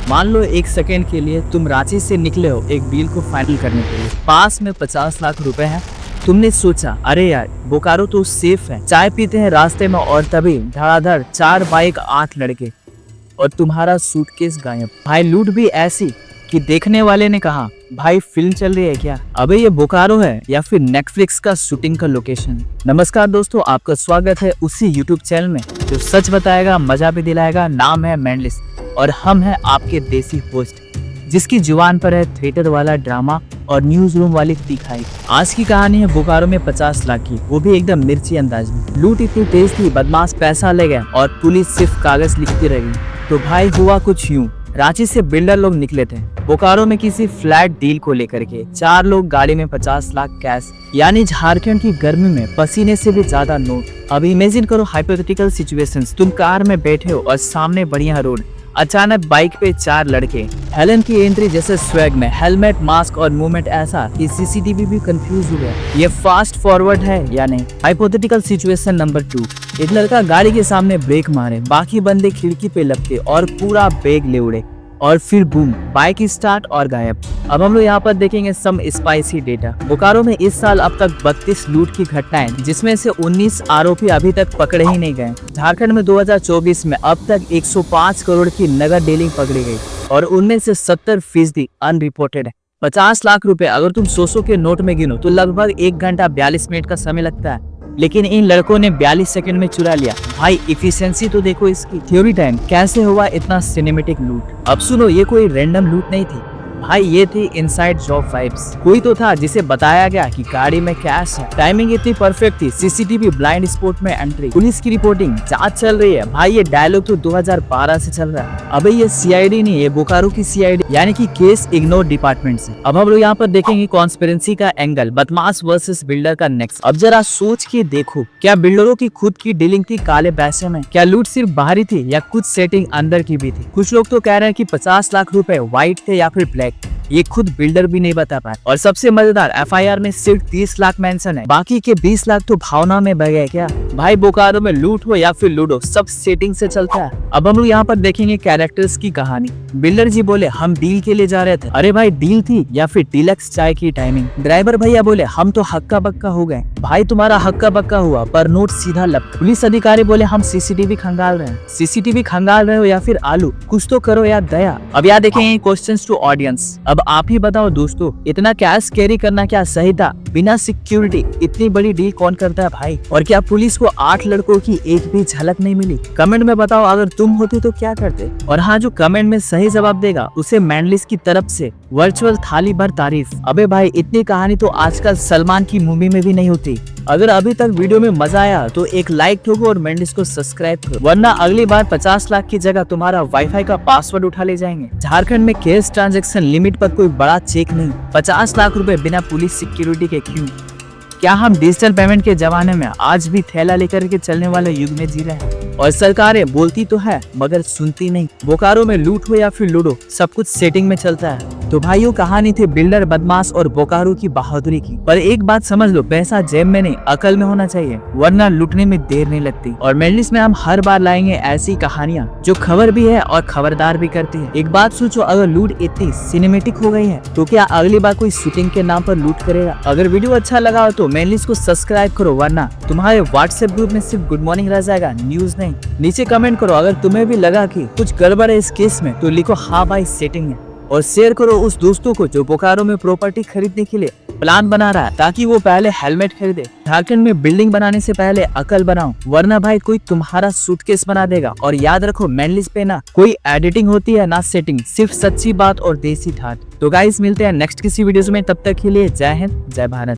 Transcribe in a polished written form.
मान लो एक सेकेंड के लिए तुम रांची से निकले हो एक डील को फाइनल करने के लिए। पास में 50 लाख रुपए है। तुमने सोचा अरे यार बोकारो तो सेफ है, चाय पीते हैं रास्ते में, और तभी धड़ाधड़ 4 बाइक 8 लड़के और तुम्हारा सूटकेस गायब। भाई लूट भी ऐसी कि देखने वाले ने कहा भाई फिल्म चल रही है क्या, अबे ये बोकारो है या फिर नेटफ्लिक्स का शूटिंग का लोकेशन। नमस्कार दोस्तों, आपका स्वागत है उसी यूट्यूब चैनल में जो सच बताएगा, मजा भी दिलाएगा। नाम है मेंटलिस्ट और हम हैं आपके देसी होस्ट जिसकी जुबान पर है थिएटर वाला ड्रामा और न्यूज रूम वाली तीखाई। आज की कहानी है बोकारो में 50 लाख की, वो भी एकदम मिर्ची अंदाज में। लूट इतनी तेज थी, बदमाश पैसा ले गए और पुलिस सिर्फ कागज लिखती रही। तो भाई हुआ कुछ यूं, रांची से बिल्डर लोग निकले थे बोकारो में किसी फ्लैट डील को लेकर के। 4 लोग गाड़ी में 50 लाख कैश, यानी झारखंड की गर्मी में पसीने से भी ज्यादा नोट। अब इमेजिन करो हाइपोथेटिकल सिचुएशंस, तुम कार में बैठे हो और सामने बढ़िया रोड, अचानक बाइक पे 4 लड़के। हेलन की एंट्री जैसे स्वैग में, हेलमेट, मास्क और मूवमेंट ऐसा कि सीसीटीवी भी कंफ्यूज हो गया, ये फास्ट फॉरवर्ड है या नहीं। हाइपोथेटिकल सिचुएशन नंबर 2, एक लड़का गाड़ी के सामने ब्रेक मारे, बाकी बंदे खिड़की पे लपके और पूरा बैग ले उड़े, और फिर बूम, बाइक स्टार्ट और गायब। अब हम लोग यहाँ पर देखेंगे सम स्पाइसी डेटा। बोकारो में इस साल अब तक 32 लूट की घटनाएं, जिसमें से 19 आरोपी अभी तक पकड़े ही नहीं गए। झारखंड में 2024 में अब तक 105 करोड़ की नगद डीलिंग पकड़ी गई और उनमें से 70% अनरिपोर्टेड है। 50 लाख रुपए अगर तुम 100 के नोट में गिनो तो लगभग 1 घंटा 42 मिनट का समय लगता है, लेकिन इन लड़कों ने 42 सेकंड में चुरा लिया। भाई इफिशिएंसी तो देखो इसकी। थ्योरी टाइम, कैसे हुआ इतना सिनेमेटिक लूट। अब सुनो, ये कोई रैंडम लूट नहीं थी भाई, ये थी इनसाइड जॉब वाइब्स। कोई तो था जिसे बताया गया कि गाड़ी में कैश है। टाइमिंग इतनी परफेक्ट थी, सीसीटीवी ब्लाइंड स्पॉट में एंट्री, पुलिस की रिपोर्टिंग, जांच चल रही है। भाई ये डायलॉग तो 2012 से चल रहा है। अबे ये सीआईडी नहीं, ये बोकारो की सीआईडी, यानी कि केस इग्नोर डिपार्टमेंट से। अब हम लोग यहाँ पर देखेंगे कॉन्स्पिरेंसी का एंगल, बदमाश वर्सेस बिल्डर का नेक्स्ट। अब जरा सोच के देखो, क्या बिल्डरों की खुद की डीलिंग थी काले पैसे में? क्या लूट सिर्फ बाहरी थी या कुछ सेटिंग अंदर की भी थी? कुछ लोग तो कह रहे हैं कि 50 लाख रुपए व्हाइट थे या फिर ब्लैक, ये खुद बिल्डर भी नहीं बता पाए। और सबसे मजेदार, एफआईआर में सिर्फ 30 लाख मेंशन है, बाकी के 20 लाख तो भावना में बह गए क्या? भाई बोकारो में लूट हो या फिर लूडो, सब सेटिंग से चलता है। अब हम लोग यहाँ पर देखेंगे कैरेक्टर्स की कहानी। बिल्डर जी बोले हम डील के लिए जा रहे थे। अरे भाई डील थी या फिर डीलक्स चाय की टाइमिंग? ड्राइवर भैया बोले हम तो हक्का बक्का हो गए। भाई तुम्हारा हक्का बक्का हुआ पर नोट सीधा लपका। पुलिस अधिकारी बोले हम सीसीटीवी खंगाल रहे हैं। सीसीटीवी खंगाल रहे हो या फिर आलू, कुछ तो करो यार दया। अब यार देखेंगे क्वेश्चंस टू ऑडियंस। अब आप ही बताओ दोस्तों, इतना कैश कैरी करना क्या सही था? बिना सिक्योरिटी इतनी बड़ी डील कौन करता है भाई? और क्या पुलिस को 8 लड़कों की एक भी झलक नहीं मिली? कमेंट में बताओ अगर तुम होते तो क्या करते। और हाँ, जो कमेंट में सही जवाब देगा उसे मेंटलिस्ट की तरफ से वर्चुअल थाली भर तारीफ। अबे भाई इतनी कहानी तो आजकल सलमान की मूवी में भी नहीं होती। अगर अभी तक वीडियो में मजा आया तो एक लाइक ठोको और मेंटलिस्ट को सब्सक्राइब करो, वरना अगली बार 50 लाख की जगह तुम्हारा वाईफाई का पासवर्ड उठा ले जाएंगे। झारखंड में कैश ट्रांजैक्शन लिमिट पर कोई बड़ा चेक नहीं, 50 लाख रुपए बिना पुलिस सिक्योरिटी के क्यों? क्या हम डिजिटल पेमेंट के जमाने में आज भी थैला लेकर के चलने वाले युग में जी रहे हैं? और सरकारें बोलती तो है मगर सुनती नहीं। बोकारो में लूट हो या फिर लूडो, सब कुछ सेटिंग में चलता है। तो भाइयों कहानी थी बिल्डर, बदमाश और बोकारो की बहादुरी की। पर एक बात समझ लो, पैसा जेब में नहीं अकल में होना चाहिए, वरना लूटने में देर नहीं लगती। और मेंटलिस्ट में हम हर बार लाएंगे ऐसी कहानियां जो खबर भी है और खबरदार भी करती है। एक बात सोचो, अगर लूट इतनी सिनेमेटिक हो गई है तो क्या अगली बार कोई शूटिंग के नाम पर लूट करेगा? अगर वीडियो अच्छा लगा हो तो मेंटलिस्ट को सब्सक्राइब करो, वरना तुम्हारे व्हाट्सएप ग्रुप में सिर्फ गुड मॉर्निंग रह जाएगा, न्यूज नहीं। नीचे कमेंट करो अगर तुम्हें भी लगा कि कुछ गड़बड़ है इस केस में, तो लिखो हाँ भाई सेटिंग है। और शेयर करो उस दोस्तों को जो बोकारो में प्रॉपर्टी खरीदने के लिए प्लान बना रहा है, ताकि वो पहले हेलमेट खरीदे। झारखंड में बिल्डिंग बनाने से पहले अकल बनाओ, वरना भाई कोई तुम्हारा सूटकेस बना देगा। और याद रखो मेंटलिस्ट पे ना कोई एडिटिंग होती है ना सेटिंग, सिर्फ सच्ची बात और देसी ठाट। तो गाइस मिलते हैं नेक्स्ट किसी वीडियो में, तब तक के लिए जय हिंद जय भारत।